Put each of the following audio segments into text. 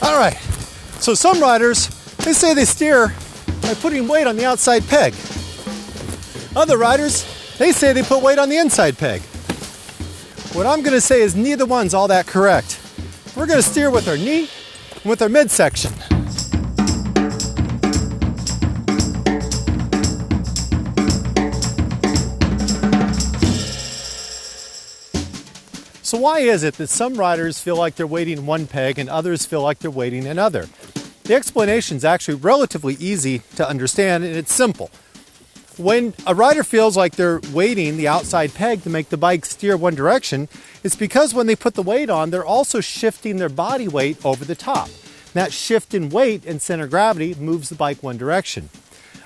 All right, so some riders, they say they steer by putting weight on the outside peg. Other riders, they say they put weight on the inside peg. What I'm gonna say is neither one's all that correct. We're gonna steer with our knee and with our midsection. So why is it that some riders feel like they're weighting one peg and others feel like they're weighting another? The explanation is actually relatively easy to understand, and it's simple. When a rider feels like they're weighting the outside peg to make the bike steer one direction, it's because when they put the weight on, they're also shifting their body weight over the top. That shift in weight and center of gravity moves the bike one direction.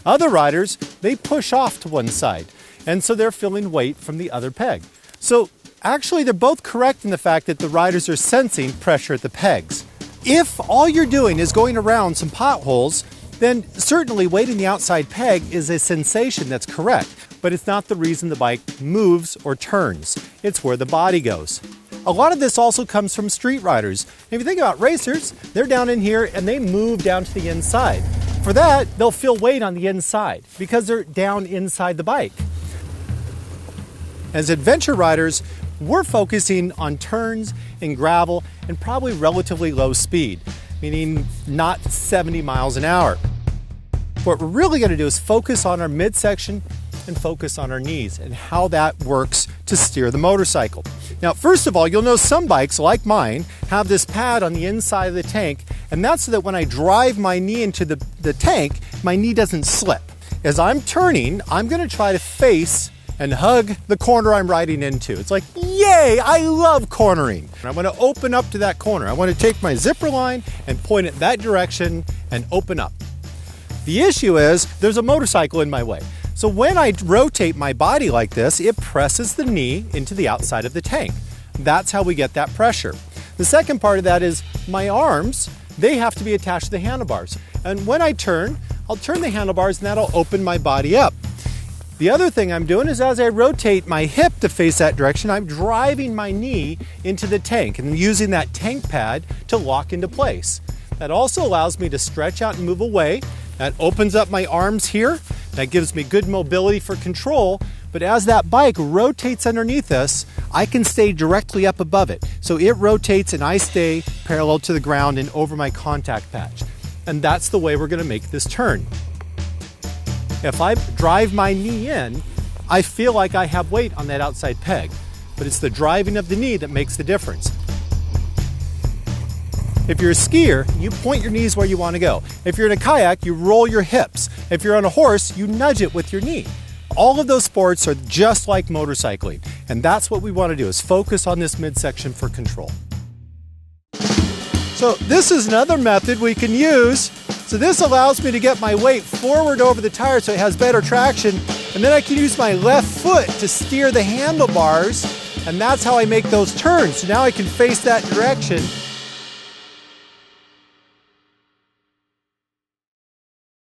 Other riders, they push off to one side, and so they're feeling weight from the other peg. So actually, they're both correct in the fact that the riders are sensing pressure at the pegs. If all you're doing is going around some potholes, then certainly weighting the outside peg is a sensation that's correct, but it's not the reason the bike moves or turns. It's where the body goes. A lot of this also comes from street riders. If you think about racers, they're down in here and they move down to the inside. For that, they'll feel weight on the inside because they're down inside the bike. As adventure riders, we're focusing on turns and gravel and probably relatively low speed, meaning not 70 miles an hour. What we're really going to do is focus on our midsection and focus on our knees and how that works to steer the motorcycle. Now, first of all, you'll know some bikes, like mine, have this pad on the inside of the tank, and that's so that when I drive my knee into the tank, my knee doesn't slip. As I'm turning, I'm going to try to face and hug the corner I'm riding into. It's like, yay, I love cornering. I want to open up to that corner. I want to take my zipper line and point it that direction and open up. The issue is there's a motorcycle in my way. So when I rotate my body like this, it presses the knee into the outside of the tank. That's how we get that pressure. The second part of that is my arms, they have to be attached to the handlebars. And when I turn, I'll turn the handlebars and that'll open my body up. The other thing I'm doing is as I rotate my hip to face that direction, I'm driving my knee into the tank and using that tank pad to lock into place. That also allows me to stretch out and move away. That opens up my arms here. That gives me good mobility for control. But as that bike rotates underneath us, I can stay directly up above it. So it rotates and I stay parallel to the ground and over my contact patch. And that's the way we're going to make this turn. If I drive my knee in, I feel like I have weight on that outside peg, but it's the driving of the knee that makes the difference. If you're a skier, you point your knees where you want to go. If you're in a kayak, you roll your hips. If you're on a horse, you nudge it with your knee. All of those sports are just like motorcycling, and that's what we want to do, is focus on this midsection for control. So this is another method we can use. So this allows me to get my weight forward over the tire so it has better traction, and then I can use my left foot to steer the handlebars, and that's how I make those turns. So now I can face that direction